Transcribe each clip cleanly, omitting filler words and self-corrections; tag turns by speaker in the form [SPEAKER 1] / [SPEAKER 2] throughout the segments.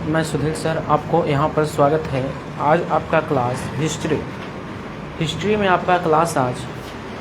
[SPEAKER 1] मैं सुधीर सर आपको यहाँ पर स्वागत है। आज आपका क्लास हिस्ट्री में आपका क्लास आज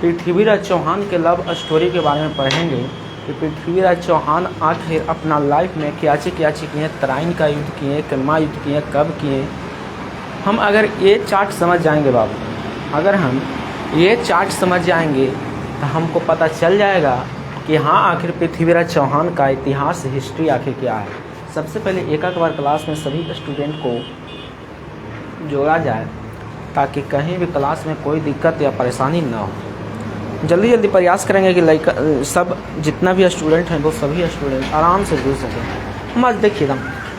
[SPEAKER 1] पृथ्वीराज चौहान के लव स्टोरी के बारे में पढ़ेंगे कि पृथ्वीराज चौहान आखिर अपना लाइफ में क्या किए, तराइन का युद्ध किए, कलमा युद्ध किए, कब किए। हम अगर ये चार्ट समझ जाएंगे बाबू, अगर हम ये चार्ट समझ जाएंगे तो हमको पता चल जाएगा कि हाँ आखिर पृथ्वीराज चौहान का इतिहास हिस्ट्री आखिर क्या है। सबसे पहले एक बार क्लास में सभी स्टूडेंट को जोड़ा जाए ताकि कहीं भी क्लास में कोई दिक्कत या परेशानी ना हो। जल्दी प्रयास करेंगे कि सब जितना भी स्टूडेंट हैं वो सभी स्टूडेंट आराम से जुड़ सकें। मत देखिएगा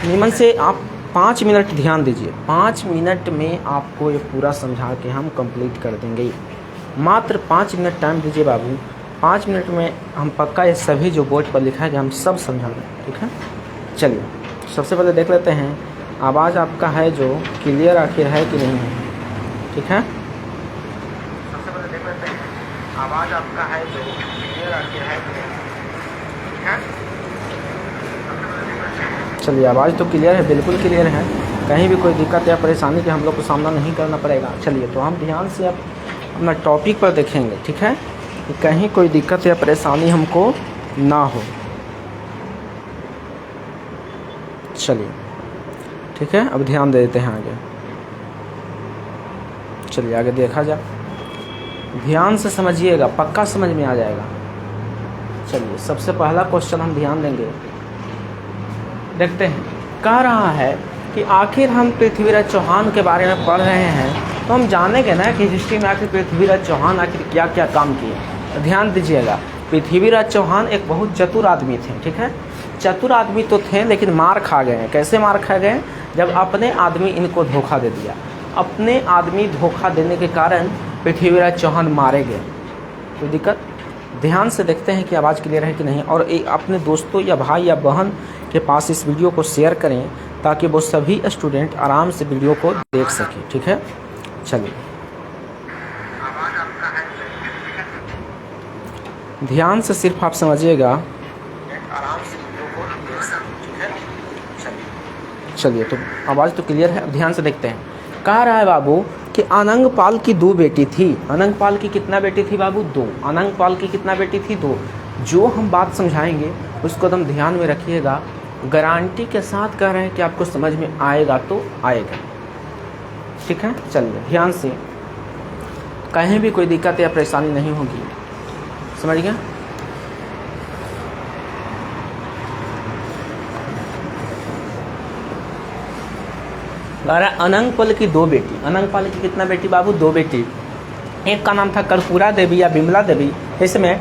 [SPEAKER 1] निमन से, आप 5 मिनट ध्यान दीजिए। 5 मिनट में आपको ये पूरा समझा के हम कंप्लीट कर देंगे। मात्र 5 मिनट टाइम दीजिए बाबू। 5 मिनट में हम पक्का ये सभी जो बोर्ड पर लिखा है हम सब समझाएंगे, ठीक है। चलिए सबसे पहले देख लेते हैं आवाज़ आपका है जो क्लियर आखिर है कि नहीं है, ठीक है। सबसे पहले देख लेते हैं आवाज़ आपका है जो क्लियर आखिर है कि नहीं, ठीक है। चलिए आवाज़ तो क्लियर है, बिल्कुल क्लियर है, कहीं भी कोई दिक्कत या परेशानी के हम लोग को सामना नहीं करना पड़ेगा। चलिए तो हम ध्यान से अब अपना टॉपिक पर देखेंगे, ठीक है, कि कहीं कोई दिक्कत या परेशानी हमको ना हो। चलिए ठीक है, अब ध्यान दे देते हैं आगे। चलिए आगे देखा जाए, ध्यान से समझिएगा, पक्का समझ में आ जाएगा। चलिए सबसे पहला क्वेश्चन हम ध्यान देंगे, देखते हैं। कह रहा है कि आखिर हम पृथ्वीराज चौहान के बारे में पढ़ रहे हैं तो हम जानेंगे ना कि हिस्ट्री में आखिर पृथ्वीराज चौहान आखिर क्या क्या काम किए। ध्यान दीजिएगा, पृथ्वीराज चौहान एक बहुत चतुर आदमी थे, ठीक है। चतुर आदमी तो थे लेकिन मार खा गए हैं। कैसे मार खा गए? जब अपने आदमी इनको धोखा दे दिया। अपने आदमी धोखा देने के कारण पृथ्वीराज चौहान मारे गए। कोई दिक्कत? ध्यान से देखते हैं कि आवाज़ क्लियर है कि नहीं, और अपने दोस्तों या भाई या बहन के पास इस वीडियो को शेयर करें ताकि वो सभी स्टूडेंट आराम से वीडियो को देख सकें, ठीक है। चलिए ध्यान से सिर्फ आप समझिएगा, आराम से वीडियो को देख सकें, ठीक है। चलिए तो आवाज़ तो क्लियर है, अब ध्यान से देखते हैं। कह रहा है बाबू कि अनंगपाल की 2 बेटी थी। अनंगपाल की कितना बेटी थी बाबू? 2। अनंगपाल की कितना बेटी थी? 2। जो हम बात समझाएंगे उसको एकदम ध्यान में रखिएगा। गारंटी के साथ कह रहे हैं कि आपको समझ में आएगा तो आएगा, ठीक है। चलिए ध्यान से, कहीं भी कोई दिक्कत या परेशानी नहीं होगी, समझ गया। अनंगपाल की 2 बेटी। अनंगपाल की कितना बेटी बाबू? 2 बेटी। एक का नाम था कर्पूरा देवी या बिमला देवी। इसमें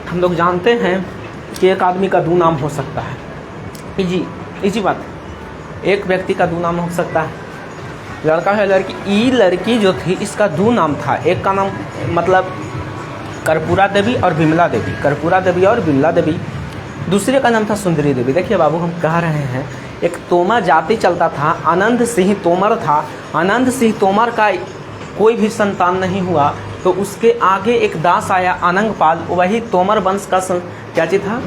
[SPEAKER 1] हम लोग जानते हैं कि एक आदमी का 2 नाम हो सकता है। इजी बात, एक व्यक्ति का 2 नाम हो सकता है, लड़का है लड़की। ई लड़की जो थी इसका 2 नाम था। एक का नाम मतलब कर्पूरा देवी और बिमला देवी, कर्पूरा देवी और बिमला देवी। दूसरे का नाम था सुंदरी देवी। देखिए बाबू, हम कह रहे हैं एक तोमर जाति चलता था, आनंद सिंह तोमर था। आनंद सिंह तोमर का कोई भी संतान नहीं हुआ तो उसके आगे एक दास आया अनंगपाल, वही तोमर वंश का क्या चीज था?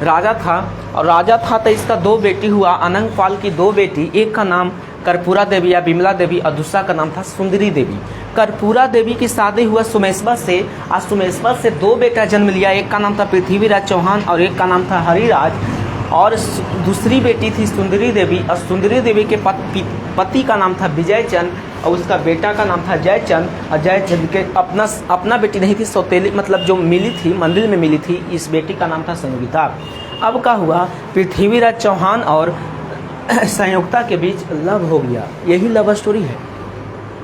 [SPEAKER 1] राजा था। और राजा था तो इसका 2 बेटी हुआ। अनंगपाल की 2 बेटी, एक का नाम कर्पूरा देवी या बिमला देवी और दूसरा का नाम था सुंदरी देवी। कर्पूरा देवी की शादी हुआ सुमेश्वर से, और सुमेश्वर से 2 बेटा जन्म लिया। एक का नाम था पृथ्वीराज चौहान और एक का नाम था हरिराज। और दूसरी बेटी थी सुंदरी देवी, और सुंदरी देवी के पति का नाम था विजयचंद और उसका बेटा का नाम था जयचंद। और जयचंद के अपना बेटी नहीं थी, सौतेली मतलब जो मिली थी, मंदिर में मिली थी, इस बेटी का नाम था संयुक्ता। अब क्या हुआ? पृथ्वीराज चौहान और संयुक्ता के बीच लव हो गया। यही लव स्टोरी है।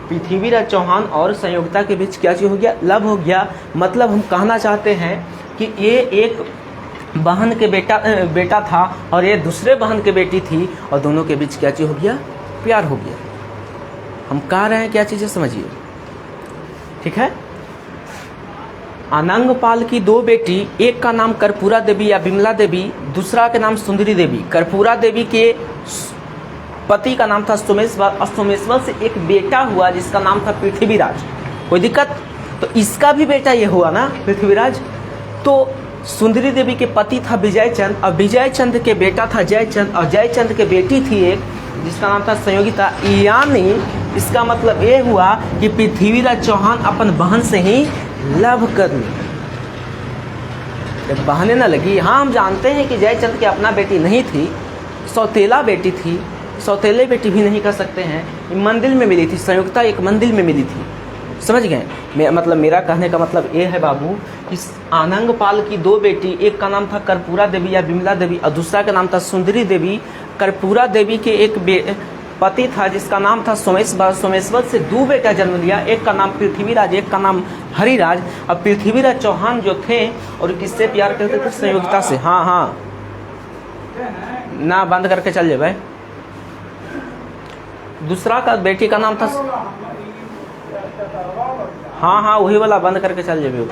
[SPEAKER 1] पृथ्वीराज चौहान और संयुक्ता के बीच क्या चीज हो गया? लव हो गया। मतलब हम कहना चाहते हैं कि ये एक बहन के बेटा था और ये दूसरे बहन के बेटी थी, और दोनों के बीच क्या चीज हो गया? प्यार हो गया। हम कह रहे हैं क्या चीजें समझिए, ठीक है। अनंगपाल की 2 बेटी, एक का नाम कर्पूरा देवी या बिमला देवी, दूसरा का नाम सुंदरी देवी। कर्पूरा देवी के पति का नाम था सोमेश्वर, और सोमेश्वर से एक बेटा हुआ जिसका नाम था पृथ्वीराज। कोई दिक्कत? तो इसका भी बेटा ये हुआ ना पृथ्वीराज। तो सुंदरी देवी के पति था विजय चंद, और विजय चंद के बेटा था जयचंद, और जयचंद के बेटी थी एक जिसका नाम था संयोगिता। यानी इसका मतलब ये हुआ कि पृथ्वीराज चौहान अपन बहन से ही लव कर ली। बहने न लगी। हाँ, हम जानते हैं कि जयचंद की अपना बेटी नहीं थी, सौतेला बेटी थी, सौतेले बेटी भी नहीं कर सकते हैं। मंदिर में मिली थी, संयुक्ता एक मंदिर में मिली थी, समझ गए। मतलब मेरा कहने का मतलब ये है बाबू कि आनंगपाल की दो बेटी, एक का नाम था कर्पूरा देवी या विमला देवी और दूसरा का नाम था सुंदरी देवी। कर्पूरा देवी के एक पति था जिसका नाम था सोमेश्वर। सोमेश्वर से दो बेटा जन्म लिया, एक का नाम पृथ्वीराज, एक का नाम हरिराज। और पृथ्वीराज चौहान जो थे और किससे प्यार करते थे? संयुक्ता से। हाँ हाँ, ना बंद करके चल जाए भाई। दूसरा का बेटी का नाम था, हाँ हाँ वही वाला बंद करके चल जाए।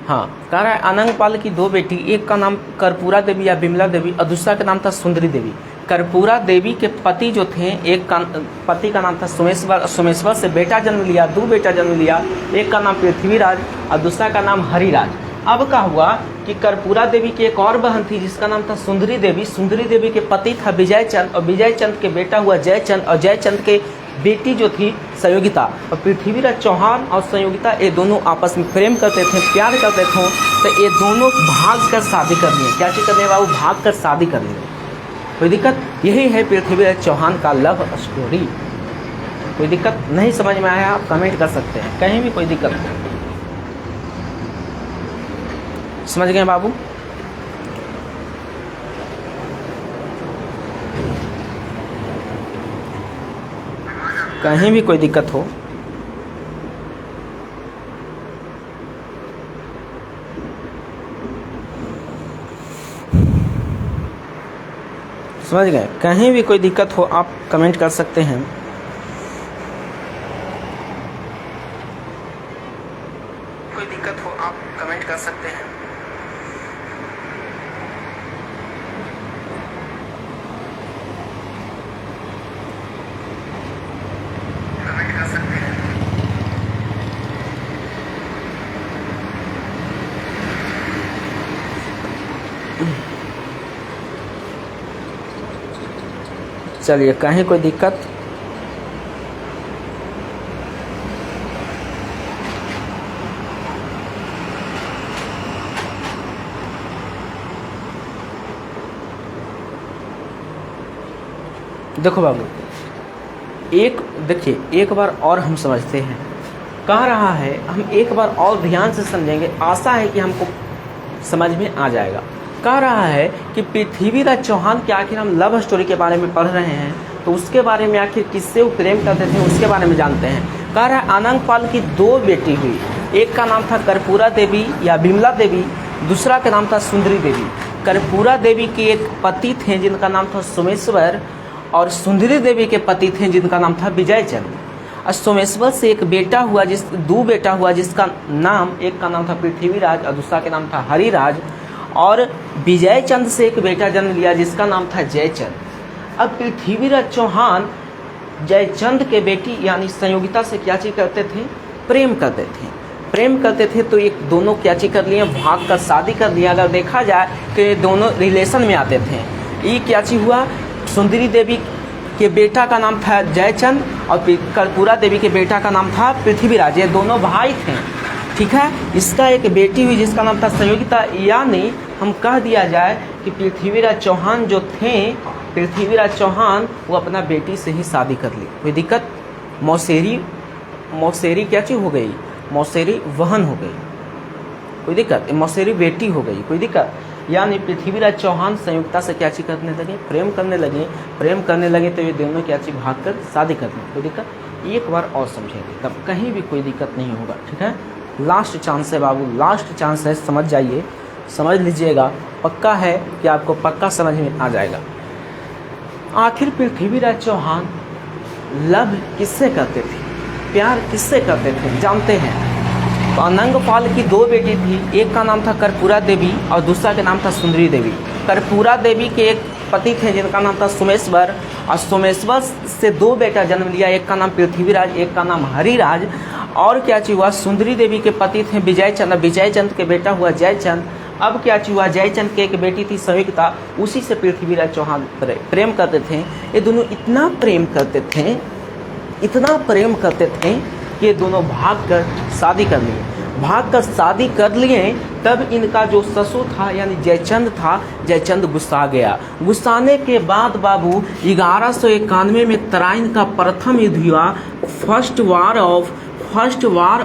[SPEAKER 1] हाँ, कह रहा है आनंगपाल की दो बेटी, एक का नाम कर्पूरा देवी या विमला देवी और दूसरा का नाम था सुंदरी देवी। कर्पूरा देवी के पति जो थे, एक का पति का नाम था सोमेश्वर। सोमेश्वर से बेटा जन्म लिया, दो बेटा जन्म लिया, एक का नाम पृथ्वीराज और दूसरा का नाम हरिराज। अब क्या हुआ कि कर्पूरा देवी की एक और बहन थी जिसका नाम था सुंदरी देवी। सुंदरी देवी के पति था विजय चंद और विजय चंद के बेटा हुआ जयचंद, और जयचंद के बेटी जो थी संयोगिता। और पृथ्वीराज चौहान और संयोगिता ये दोनों आपस में प्रेम करते थे, प्यार करते थे। तो ये दोनों भाग कर शादी कर लिए। क्या चीज़ करने बाबू? भाग कर शादी कर लिए। कोई दिक्कत? यही है पृथ्वीराज चौहान का लव स्टोरी। कोई दिक्कत नहीं समझ में आया आप कमेंट कर सकते हैं, कहीं भी कोई दिक्कत नहीं। समझ गए बाबू? कहीं भी कोई दिक्कत हो समझ गए? कहीं भी कोई दिक्कत हो आप कमेंट कर सकते हैं। कोई दिक्कत हो आप कमेंट कर सकते हैं। कमेंट कर सकते हैं। चलिए, कहीं कोई दिक्कत? देखो बाबू, देखिए एक बार और हम समझते हैं। कह रहा है हम एक बार और ध्यान से समझेंगे, आशा है कि हमको समझ में आ जाएगा। कह रहा है कि पृथ्वीराज चौहान के आखिर हम लव स्टोरी के बारे में पढ़ रहे हैं, तो उसके बारे में आखिर किससे वो प्रेम करते थे उसके बारे में जानते हैं। कह रहा है आनंगपाल की दो बेटी हुई, एक का नाम था कर्पूरा देवी या विमला देवी, दूसरा का नाम था सुंदरी देवी। कर्पूरा देवी के एक पति थे जिनका नाम था सोमेश्वर, और सुंदरी देवी के पति थे जिनका नाम था विजय चंद। और सोमेश्वर से एक बेटा हुआ, दो बेटा हुआ जिसका नाम, एक का नाम था पृथ्वीराज और दूसरा का नाम था हरिराज। और विजय चंद से एक बेटा जन्म लिया जिसका नाम था जयचंद। अब पृथ्वीराज चौहान जयचंद के बेटी यानी संयोगिता से क्या चीज करते थे? प्रेम करते थे। प्रेम करते थे तो एक दोनों क्या चीज कर लिए? भाग कर शादी कर लिया। अगर देखा जाए तो ये दोनों रिलेशन में आते थे। ये क्या चीज हुआ? सुंदरी देवी के बेटा का नाम था जयचंद और कर्पूरा देवी के बेटा का नाम था पृथ्वीराज। ये दोनों भाई थे, ठीक है। इसका एक बेटी हुई जिसका नाम था संयोगिता। यानी हम कह दिया जाए कि पृथ्वीराज चौहान जो थे, पृथ्वीराज चौहान वो अपना बेटी से ही शादी कर ली। कोई दिक्कत? मौसेरी क्या चीज़ हो गई? मौसेरी वहन हो गई। कोई दिक्कत? मौसेरी बेटी हो गई। कोई दिक्कत? यानी पृथ्वीराज चौहान संयुक्ता से क्या चीज करने लगे? प्रेम करने लगे। प्रेम करने लगे तो ये दोनों क्या चीज भाग कर शादी कर ली। कोई दिक्कत? एक बार और समझेंगे तब कहीं भी कोई दिक्कत नहीं होगा, ठीक है। लास्ट चांस है बाबू, लास्ट चांस है, समझ जाइए, समझ लीजिएगा। पक्का है कि आपको पक्का समझ में आ जाएगा। आखिर पृथ्वीराज चौहान लव किससे करते थे? प्यार किससे करते थे? जानते हैं। तो आनंगपाल की दो बेटी थी, एक का नाम था कर्पूरा देवी और दूसरा का नाम था सुंदरी देवी। कर्पूरा देवी के एक पति थे जिनका नाम था सोमेश्वर, और सोमेश्वर से 2 बेटा जन्म लिया, एक का नाम पृथ्वीराज, एक का नाम हरिराज। और क्या चीज हुआ, सुंदरी देवी के पति थे विजयचंद, विजयचंद के बेटा हुआ जयचंद। अब क्या हुआ, जयचंद की एक बेटी थी संयुक्ता, उसी से पृथ्वीराज चौहान प्रेम करते थे। ये दोनों इतना प्रेम करते थे, इतना प्रेम करते थे कि ये दोनों भाग कर शादी कर लिए। भाग कर शादी कर लिए, तब इनका जो ससुर था यानी जयचंद था, जयचंद गुस्सा गया। गुस्साने के बाद बाबू 1191 में तराइन का प्रथम युद्ध हुआ, फर्स्ट वार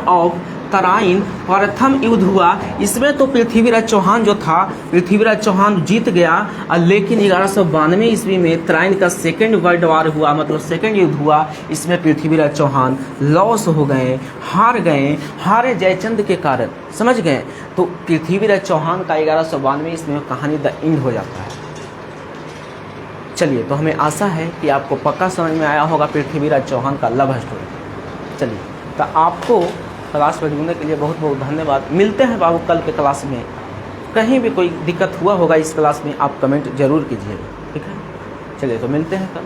[SPEAKER 1] ऑफ तराइन प्रथम युद्ध हुआ। इसमें तो पृथ्वीराज चौहान जो था, पृथ्वीराज चौहान जीत गया, लेकिन 1192 ईस्वी में तराइन का सेकेंड वर्ल्ड वार हुआ, मतलब सेकेंड युद्ध हुआ। इसमें पृथ्वीराज चौहान लॉस हो गए, हारे जयचंद के कारण, समझ गए। तो पृथ्वीराज चौहान का 1192 ईस्वी में कहानी द एंड हो जाता है। चलिए, तो हमें आशा है कि आपको पक्का समझ में आया होगा पृथ्वीराज चौहान का लव स्टोरी। चलिए, तो आपको क्लास में जुड़ने के लिए बहुत बहुत धन्यवाद। मिलते हैं बाबू कल के क्लास में। कहीं भी कोई दिक्कत हुआ होगा इस क्लास में, आप कमेंट जरूर कीजिएगा, ठीक है। चलिए, तो मिलते हैं कल।